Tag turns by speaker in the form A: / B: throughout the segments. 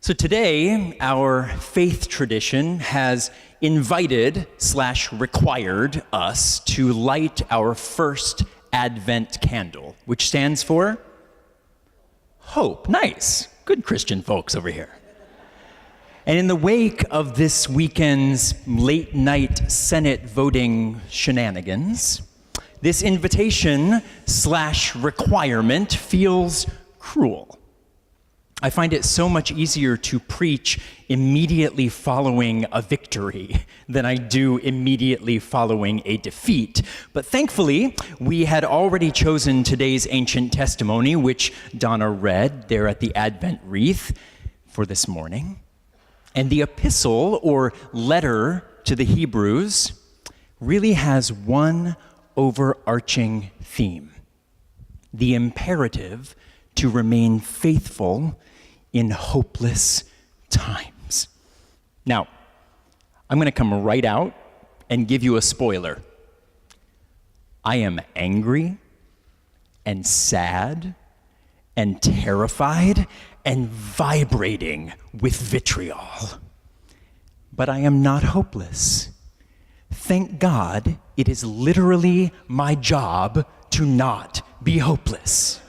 A: So today, our faith tradition has invited/required us to light our first Advent candle, which stands for hope. Nice. Good Christian folks over here. And in the wake of this weekend's late night Senate voting shenanigans, this invitation/requirement feels cruel. I find it so much easier to preach immediately following a victory than I do immediately following a defeat. But thankfully, we had already chosen today's ancient testimony, which Donna read there at the Advent wreath for this morning. And the epistle or letter to the Hebrews really has one overarching theme: the imperative to remain faithful in hopeless times. Now, I'm going to come right out and give you a spoiler. I am angry and sad and terrified and vibrating with vitriol. But I am not hopeless. Thank God it is literally my job to not be hopeless.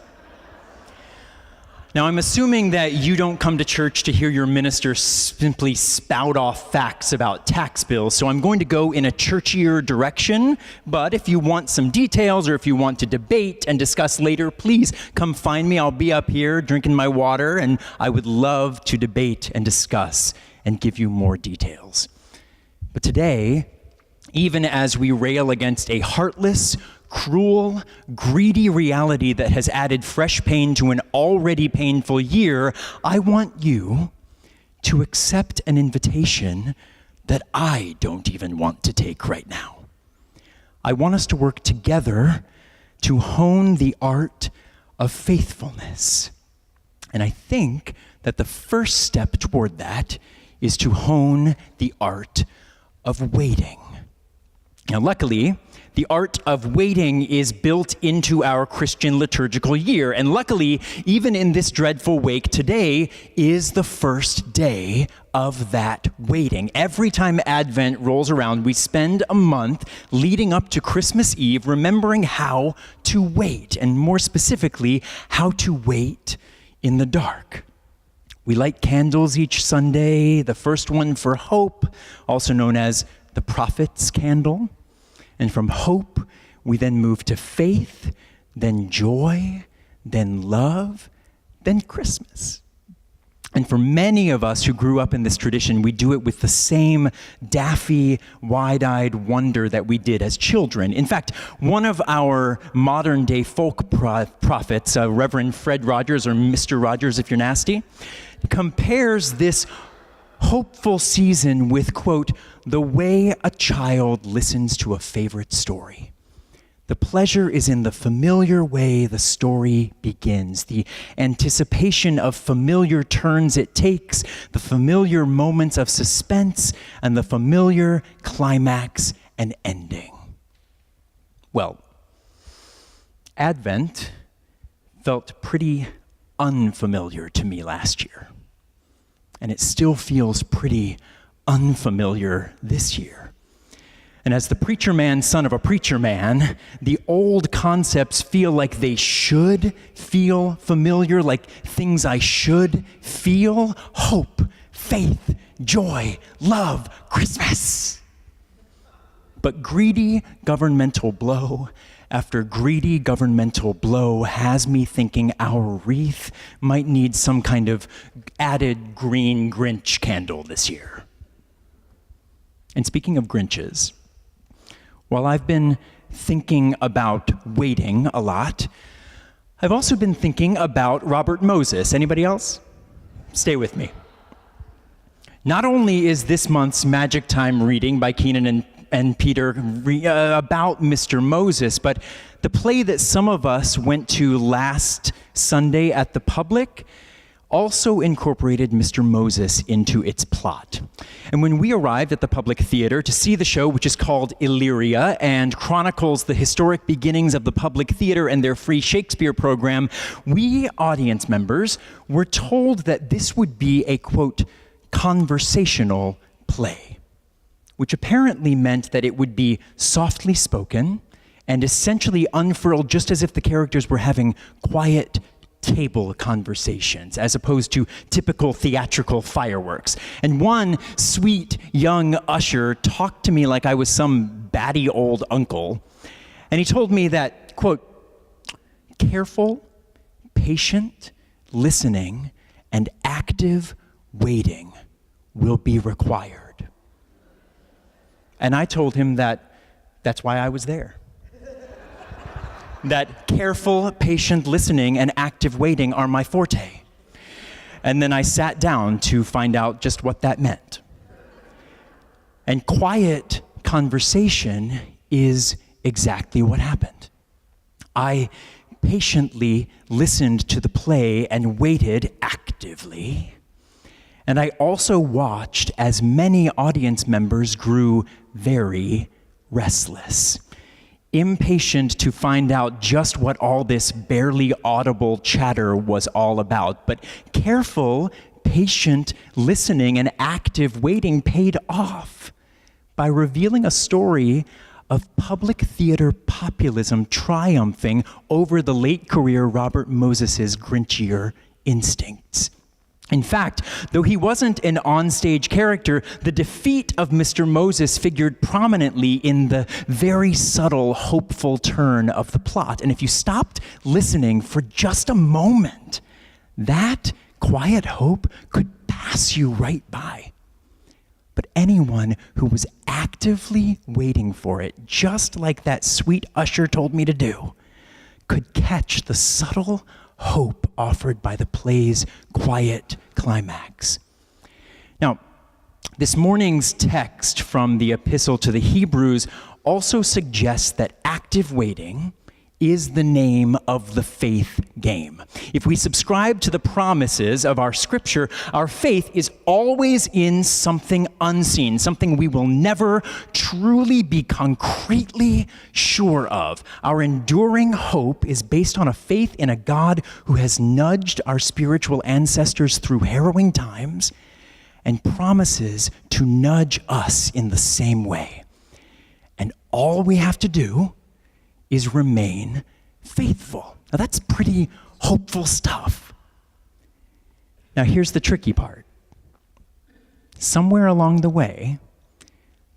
A: Now, I'm assuming that you don't come to church to hear your minister simply spout off facts about tax bills, so I'm going to go in a churchier direction. But if you want some details or if you want to debate and discuss later, please come find me. I'll be up here drinking my water, and I would love to debate and discuss and give you more details. But today, even as we rail against a heartless, cruel, greedy reality that has added fresh pain to an already painful year, I want you to accept an invitation that I don't even want to take right now. I want us to work together to hone the art of faithfulness. And I think that the first step toward that is to hone the art of waiting. Now, luckily, the art of waiting is built into our Christian liturgical year. And luckily, even in this dreadful wake, today is the first day of that waiting. Every time Advent rolls around, we spend a month leading up to Christmas Eve remembering how to wait, and more specifically, how to wait in the dark. We light candles each Sunday, the first one for hope, also known as the prophet's candle. And from hope, we then move to faith, then joy, then love, then Christmas. And for many of us who grew up in this tradition, we do it with the same daffy, wide-eyed wonder that we did as children. In fact, one of our modern-day folk prophets, Reverend Fred Rogers, or Mr. Rogers if you're nasty, compares this hopeful season with, quote, the way a child listens to a favorite story. The pleasure is in the familiar way the story begins, the anticipation of familiar turns it takes, the familiar moments of suspense, and the familiar climax and ending. Well, Advent felt pretty unfamiliar to me last year. And it still feels pretty unfamiliar this year. And as the preacher man, son of a preacher man, the old concepts feel like they should feel familiar, like things I should feel: hope, faith, joy, love, Christmas. But greedy governmental blow after greedy governmental blow has me thinking our wreath might need some kind of added green Grinch candle this year. And speaking of Grinches, while I've been thinking about waiting a lot, I've also been thinking about Robert Moses. Anybody else? Stay with me. Not only is this month's Magic Time reading by Keenan and Peter about Mr. Moses, but the play that some of us went to last Sunday at the Public also incorporated Mr. Moses into its plot. And when we arrived at the Public Theater to see the show, which is called Illyria and chronicles the historic beginnings of the Public Theater and their free Shakespeare program, we audience members were told that this would be a, quote, conversational play, which apparently meant that it would be softly spoken and essentially unfurled just as if the characters were having quiet table conversations, as opposed to typical theatrical fireworks. And one sweet young usher talked to me like I was some batty old uncle, and he told me that, quote, careful, patient listening and active waiting will be required. And I told him that that's why I was there. That careful, patient listening and active waiting are my forte. And then I sat down to find out just what that meant. And quiet conversation is exactly what happened. I patiently listened to the play and waited actively. And I also watched as many audience members grew very restless, impatient to find out just what all this barely audible chatter was all about. But careful, patient listening and active waiting paid off by revealing a story of public theater populism triumphing over the late career Robert Moses's Grinchier instincts. In fact, though he wasn't an onstage character, the defeat of Mr. Moses figured prominently in the very subtle, hopeful turn of the plot. And if you stopped listening for just a moment, that quiet hope could pass you right by. But anyone who was actively waiting for it, just like that sweet usher told me to do, could catch the subtle hope offered by the play's quiet climax. Now, this morning's text from the Epistle to the Hebrews also suggests that active waiting is the name of the faith game. If we subscribe to the promises of our scripture, our faith is always in something unseen, something we will never truly be concretely sure of. Our enduring hope is based on a faith in a God who has nudged our spiritual ancestors through harrowing times and promises to nudge us in the same way. And all we have to do is remain faithful. Now that's pretty hopeful stuff. Now here's the tricky part. Somewhere along the way,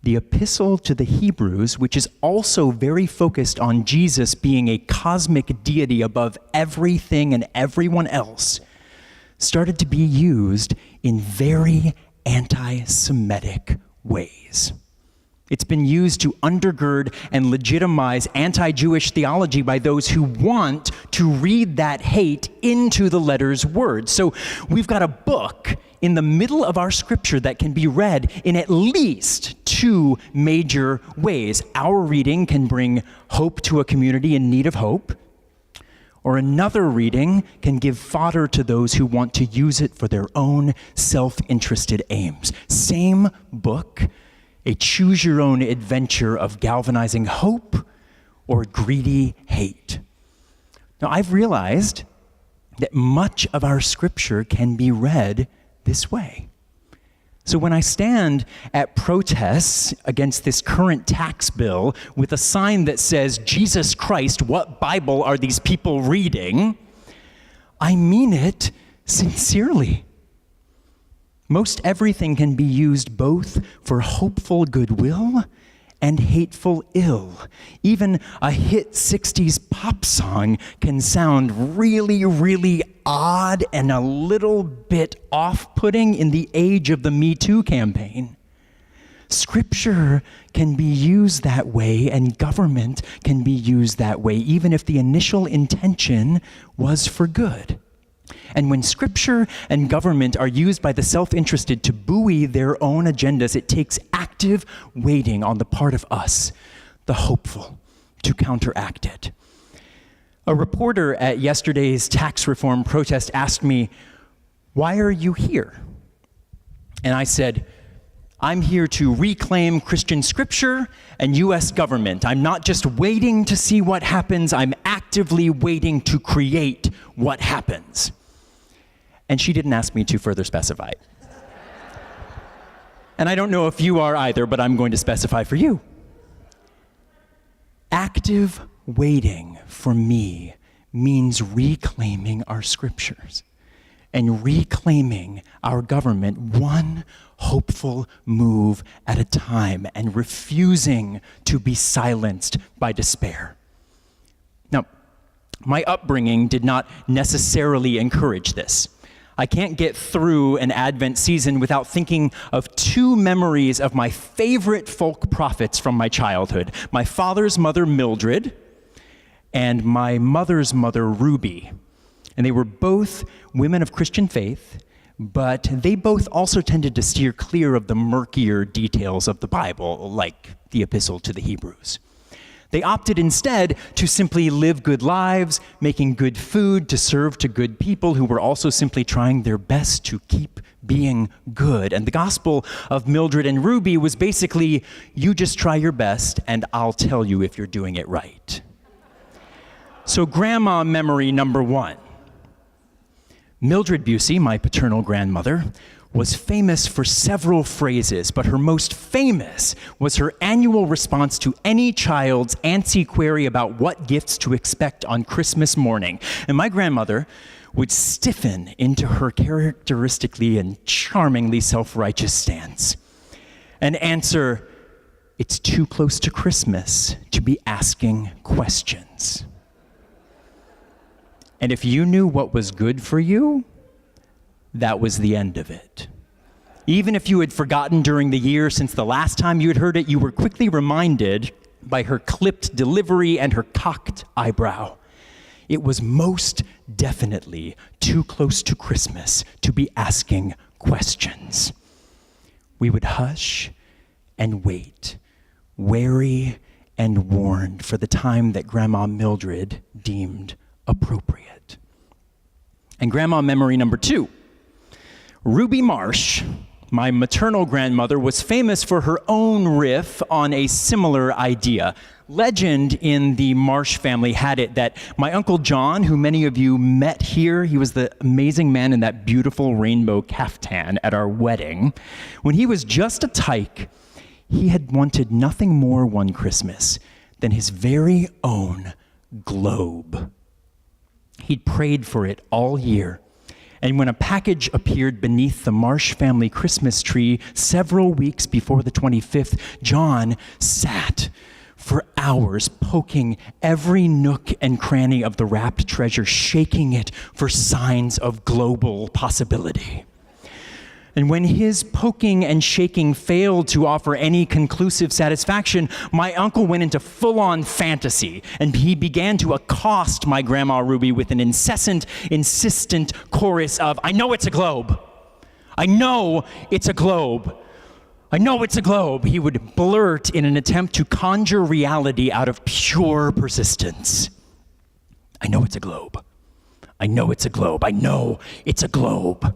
A: the Epistle to the Hebrews, which is also very focused on Jesus being a cosmic deity above everything and everyone else, started to be used in very anti-Semitic ways. It's been used to undergird and legitimize anti-Jewish theology by those who want to read that hate into the letter's words. So we've got a book in the middle of our scripture that can be read in at least two major ways. Our reading can bring hope to a community in need of hope, or another reading can give fodder to those who want to use it for their own self-interested aims. Same book, a choose-your-own adventure of galvanizing hope or greedy hate. Now, I've realized that much of our scripture can be read this way. So when I stand at protests against this current tax bill with a sign that says, "Jesus Christ, what Bible are these people reading?" I mean it sincerely. Most everything can be used both for hopeful goodwill and hateful ill. Even a hit 60s pop song can sound really, really odd and a little bit off-putting in the age of the Me Too campaign. Scripture can be used that way, and government can be used that way, even if the initial intention was for good. And when scripture and government are used by the self-interested to buoy their own agendas, it takes active waiting on the part of us, the hopeful, to counteract it. A reporter at yesterday's tax reform protest asked me, "Why are you here?" And I said, "I'm here to reclaim Christian scripture and U.S. government. I'm not just waiting to see what happens, I'm actively waiting to create what happens." And she didn't ask me to further specify. And I don't know if you are either, but I'm going to specify for you. Active waiting for me means reclaiming our scriptures and reclaiming our government one hopeful move at a time and refusing to be silenced by despair. Now, my upbringing did not necessarily encourage this. I can't get through an Advent season without thinking of two memories of my favorite folk prophets from my childhood: my father's mother, Mildred, and my mother's mother, Ruby. And they were both women of Christian faith, but they both also tended to steer clear of the murkier details of the Bible, like the Epistle to the Hebrews. They opted instead to simply live good lives, making good food to serve to good people who were also simply trying their best to keep being good. And the gospel of Mildred and Ruby was basically, you just try your best and I'll tell you if you're doing it right. So grandma memory number one. Mildred Bucey, my paternal grandmother, was famous for several phrases, but her most famous was her annual response to any child's antsy query about what gifts to expect on Christmas morning. And my grandmother would stiffen into her characteristically and charmingly self-righteous stance and answer, "It's too close to Christmas to be asking questions." And if you knew what was good for you, that was the end of it. Even if you had forgotten during the year since the last time you had heard it, you were quickly reminded by her clipped delivery and her cocked eyebrow. It was most definitely too close to Christmas to be asking questions. We would hush and wait, wary and warned for the time that Grandma Mildred deemed appropriate. And grandma memory number two. Ruby Marsh, my maternal grandmother, was famous for her own riff on a similar idea. Legend in the Marsh family had it that my Uncle John, who many of you met here, he was the amazing man in that beautiful rainbow caftan at our wedding. When he was just a tyke, he had wanted nothing more one Christmas than his very own globe. He'd prayed for it all year. And when a package appeared beneath the Marsh family Christmas tree several weeks before the 25th, John sat for hours poking every nook and cranny of the wrapped treasure, shaking it for signs of global possibility. And when his poking and shaking failed to offer any conclusive satisfaction, my uncle went into full-on fantasy, and he began to accost my Grandma Ruby with an incessant, insistent chorus of, "I know it's a globe. I know it's a globe. I know it's a globe," he would blurt in an attempt to conjure reality out of pure persistence. "I know it's a globe. I know it's a globe. I know it's a globe."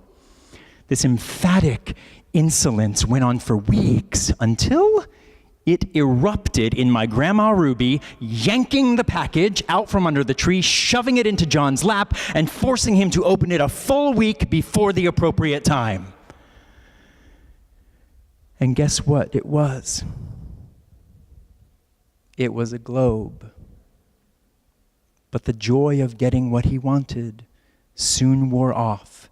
A: This emphatic insolence went on for weeks until it erupted in my Grandma Ruby, yanking the package out from under the tree, shoving it into John's lap, and forcing him to open it a full week before the appropriate time. And guess what it was? It was a globe. But the joy of getting what he wanted soon wore off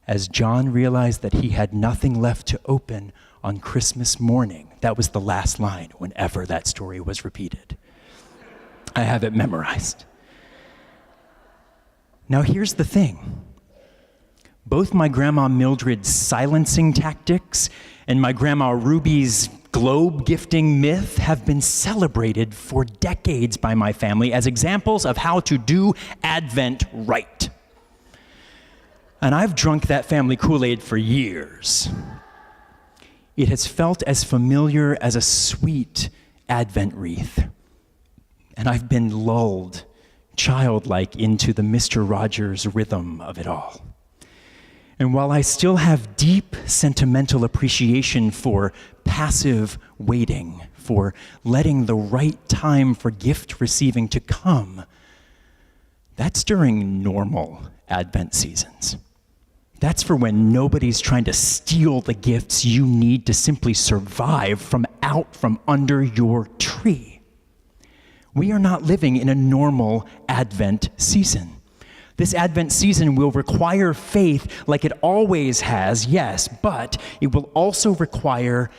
A: as John realized that he had nothing left to open on Christmas morning. That was the last line whenever that story was repeated. I have it memorized. Now here's the thing. Both my Grandma Mildred's silencing tactics and my Grandma Ruby's globe gifting myth have been celebrated for decades by my family as examples of how to do Advent right. And I've drunk that family Kool-Aid for years. It has felt as familiar as a sweet Advent wreath. And I've been lulled, childlike, into the Mr. Rogers rhythm of it all. And while I still have deep sentimental appreciation for passive waiting, for letting the right time for gift receiving to come, that's during normal Advent seasons. That's for when nobody's trying to steal the gifts you need to simply survive from out from under your tree. We are not living in a normal Advent season. This Advent season will require faith like it always has, yes, but it will also require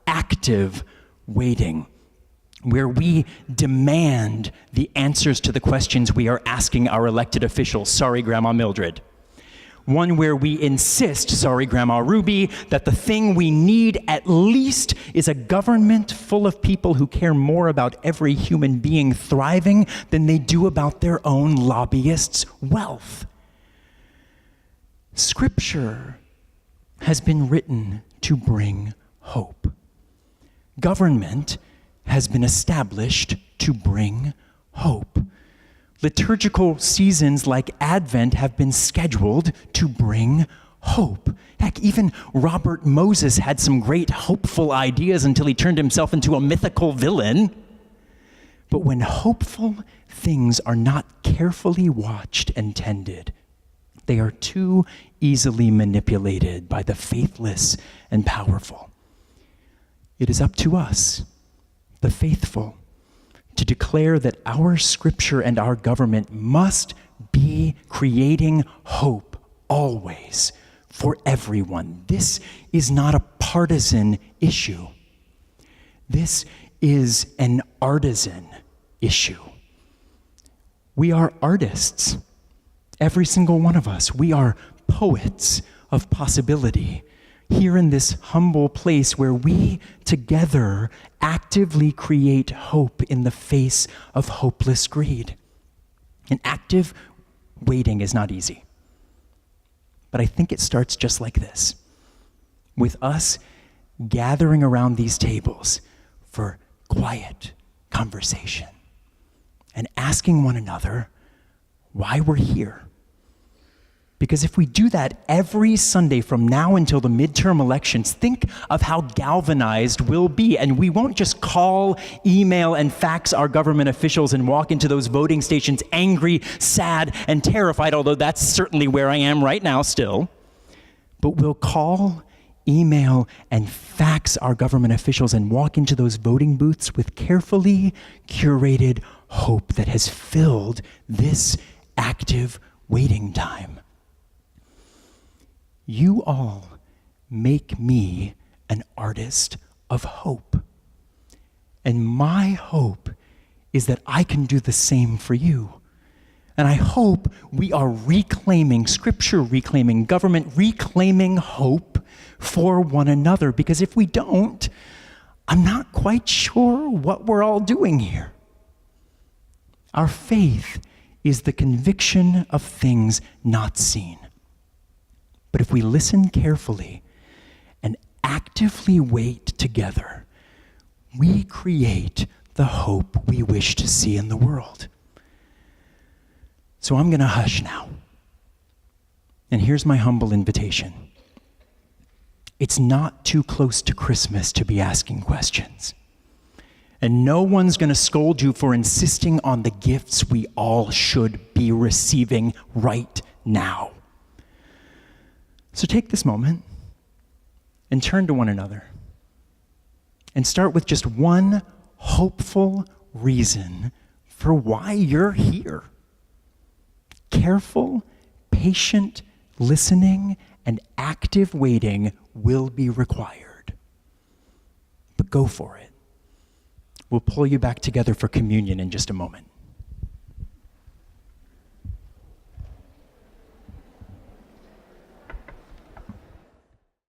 A: active waiting, where we demand the answers to the questions we are asking our elected officials. Sorry, Grandma Mildred. One where we insist, sorry, Grandma Ruby, that the thing we need at least is a government full of people who care more about every human being thriving than they do about their own lobbyists' wealth. Scripture has been written to bring hope. Government has been established to bring hope. Liturgical seasons like Advent have been scheduled to bring hope. Heck, even Robert Moses had some great hopeful ideas until he turned himself into a mythical villain. But when hopeful things are not carefully watched and tended, they are too easily manipulated by the faithless and powerful. It is up to us, the faithful, to declare that our scripture and our government must be creating hope always for everyone. This is not a partisan issue. This is an artisan issue. We are artists, every single one of us. We are poets of possibility here in this humble place where we together actively create hope in the face of hopeless greed. And active waiting is not easy. But I think it starts just like this, with us gathering around these tables for quiet conversation and asking one another why we're here. Because if we do that every Sunday from now until the midterm elections, think of how galvanized we'll be. And we won't just call, email, and fax our government officials and walk into those voting stations angry, sad, and terrified, although that's certainly where I am right now still. But we'll call, email, and fax our government officials and walk into those voting booths with carefully curated hope that has filled this active waiting time. You all make me an artist of hope. And my hope is that I can do the same for you. And I hope we are reclaiming Scripture, reclaiming government, reclaiming hope for one another. Because if we don't, I'm not quite sure what we're all doing here. Our faith is the conviction of things not seen. But if we listen carefully and actively wait together, we create the hope we wish to see in the world. So I'm going to hush now. And here's my humble invitation. It's not too close to Christmas to be asking questions. And no one's going to scold you for insisting on the gifts we all should be receiving right now. So take this moment and turn to one another and start with just one hopeful reason for why you're here. Careful, patient listening and active waiting will be required. But go for it. We'll pull you back together for communion in just a moment.